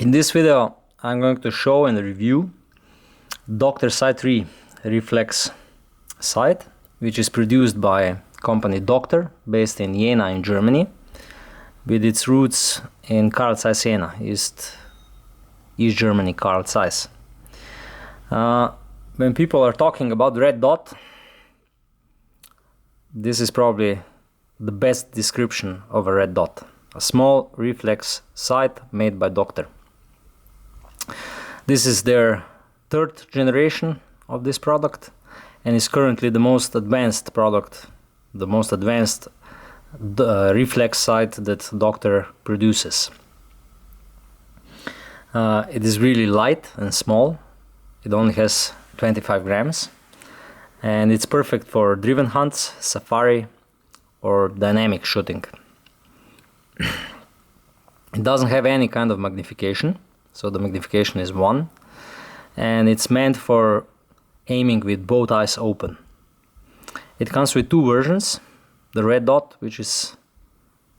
In this video I'm going to show and review Docter Sight 3 reflex sight, which is produced by company Docter, based in Jena in Germany, with its roots in Carl Zeiss Jena, East Germany, Carl Zeiss. When people are talking about red dot, this is probably the best description of a red dot. A small reflex sight made by Docter. This is their third generation of this product and is currently the most advanced product, the most advanced reflex sight that Docter produces. It is really light and small. It only has 25 grams and it's perfect for driven hunts, safari or dynamic shooting. It doesn't have any kind of magnification, so the magnification is 1, and it's meant for aiming with both eyes open. It comes with two versions. The red dot, which is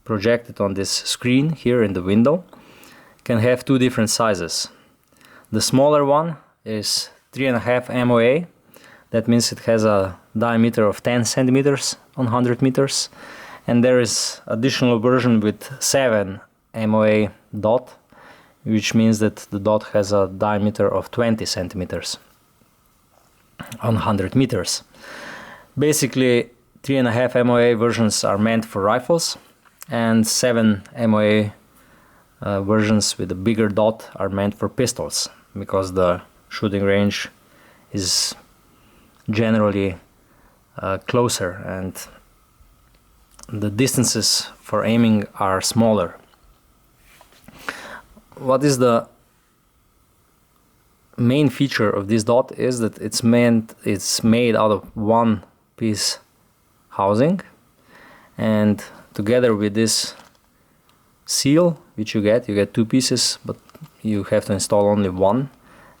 projected on this screen here in the window, can have two different sizes. The smaller one is 3.5 MOA. That means it has a diameter of 10 centimeters on 100 meters. And there is additional version with 7 MOA dot, which means that the dot has a diameter of 20 centimeters on 100 meters. Basically, 3.5 MOA versions are meant for rifles, and 7 MOA versions with a bigger dot are meant for pistols, because the shooting range is generally closer and the distances for aiming are smaller. What is the main feature of this dot is that it's made out of one piece housing, and together with this seal which you get two pieces, but you have to install only one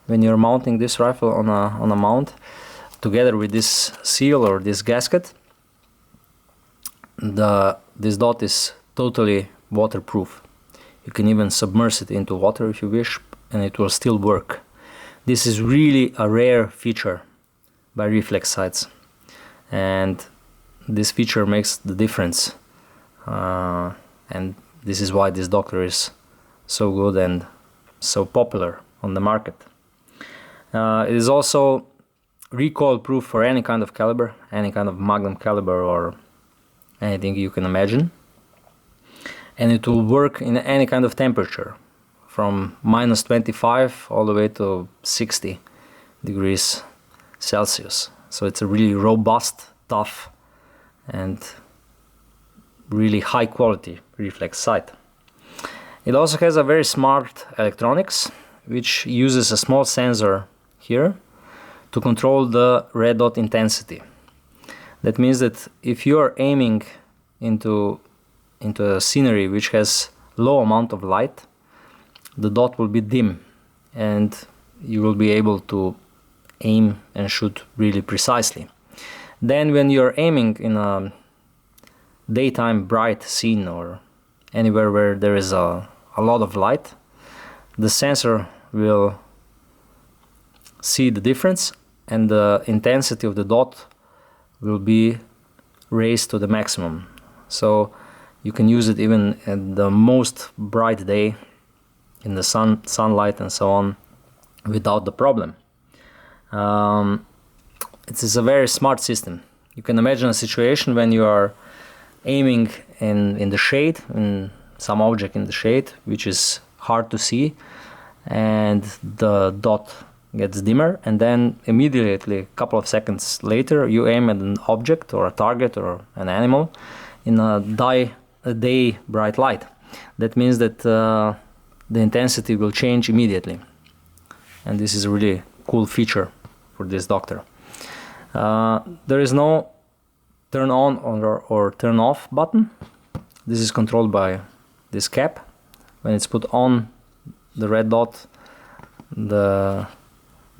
when you're mounting this rifle on a mount. Together with this seal or this gasket, this dot is totally waterproof. You can even submerge it into water if you wish, and it will still work. This is really a rare feature by reflex sights, and this feature makes the difference. And this is why this Docter is so good and so popular on the market. It is also recoil proof for any kind of caliber, any kind of magnum caliber or anything you can imagine. And it will work in any kind of temperature, from -25 all the way to 60 degrees Celsius. So it's a really robust, tough and really high quality reflex sight. It also has a very smart electronics, which uses a small sensor here to control the red dot intensity. That means that if you are aiming into a scenery which has low amount of light, the dot will be dim and you will be able to aim and shoot really precisely. Then when you're aiming in a daytime bright scene or anywhere where there is a lot of light, the sensor will see the difference and the intensity of the dot will be raised to the maximum. So you can use it even at the most bright day in the sunlight and so on without the problem. It is a very smart system. You can imagine a situation when you are aiming in the shade, in some object in the shade, which is hard to see, and the dot gets dimmer, and then immediately, a couple of seconds later, you aim at an object or a target or an animal in a day bright light. That means that the intensity will change immediately, and this is a really cool feature for this Docter. There is no turn on or turn off button. This is controlled by this cap. When it's put on the red dot, the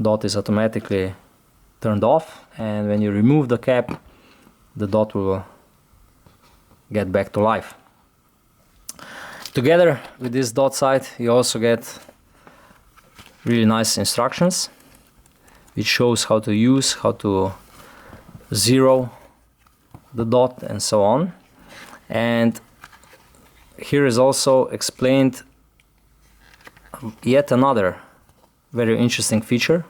dot is automatically turned off, and when you remove the cap, the dot will get back to life. Together with this dot sight, you also get really nice instructions which shows how to use, how to zero the dot and so on. And here is also explained yet another very interesting feature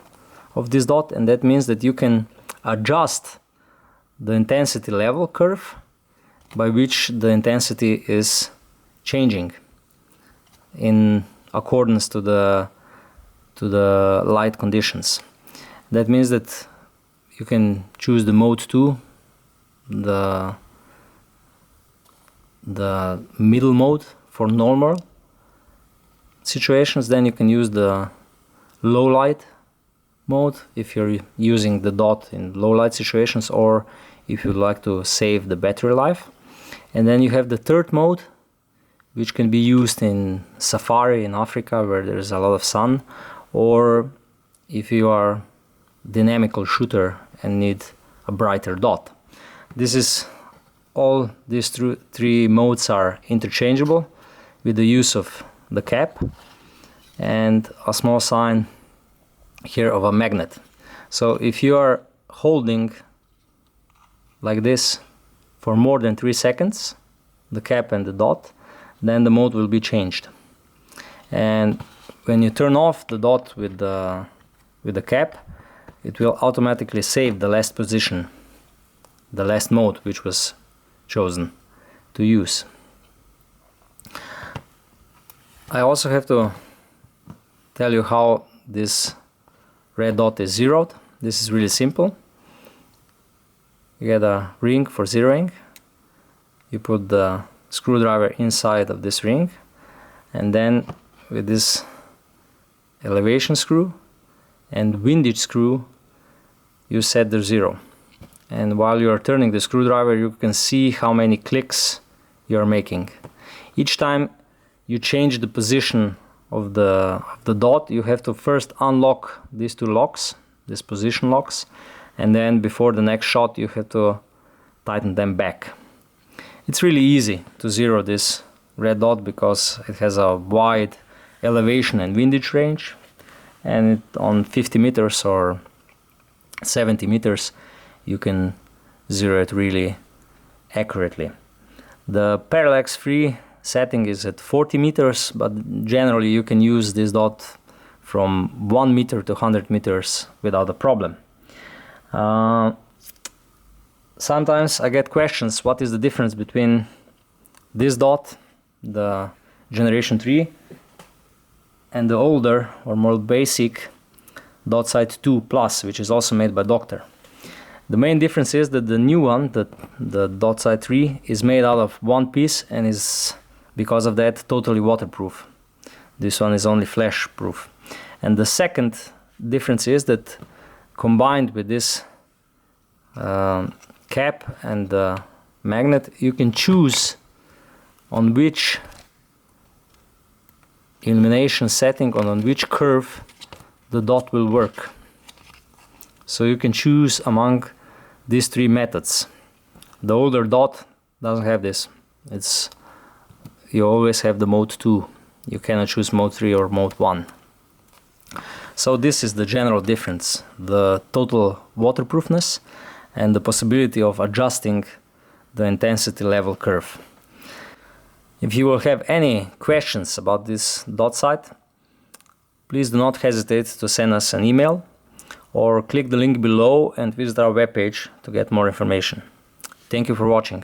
of this dot, and that means that you can adjust the intensity level curve by which the intensity is changing in accordance to the light conditions. That means that you can choose the mode 2, the middle mode for normal situations. Then you can use the low light mode if you're using the dot in low light situations, or if you'd like to save the battery life. And then you have the third mode, which can be used in safari in Africa where there's a lot of sun, or if you are dynamical shooter and need a brighter dot. All these three modes are interchangeable with the use of the cap and a small sign here of a magnet. So if you are holding like this for more than 3 seconds, the cap and the dot, then the mode will be changed. And when you turn off the dot with the cap, it will automatically save the last position, the last mode which was chosen to use. I also have to tell you how this red dot is zeroed. This is really simple. You get a ring for zeroing. You put the screwdriver inside of this ring, and then with this elevation screw and windage screw you set the 0. And while you are turning the screwdriver, you can see how many clicks you are making. Each time you change the position of the dot, you have to first unlock these two locks, these position locks, and then before the next shot you have to tighten them back. It's really easy to zero this red dot because it has a wide elevation and windage range, and on 50 meters or 70 meters you can zero it really accurately. The parallax free setting is at 40 meters, but generally you can use this dot from 1 meter to 100 meters without a problem. Sometimes I get questions, what is the difference between this dot, the generation 3, and the older or more basic dot sight 2 plus, which is also made by Docter. The main difference is that the new one, the dot sight 3, is made out of one piece and is, because of that, totally waterproof. This one is only flash proof. And the second difference is that combined with this cap and the magnet, you can choose on which illumination setting or on which curve the dot will work. So you can choose among these three methods. The older dot doesn't have this. You always have the mode 2. You cannot choose mode 3 or mode 1. So this is the general difference, the total waterproofness and the possibility of adjusting the intensity level curve. If you will have any questions about this dot sight, please do not hesitate to send us an email or click the link below and visit our webpage to get more information. Thank you for watching.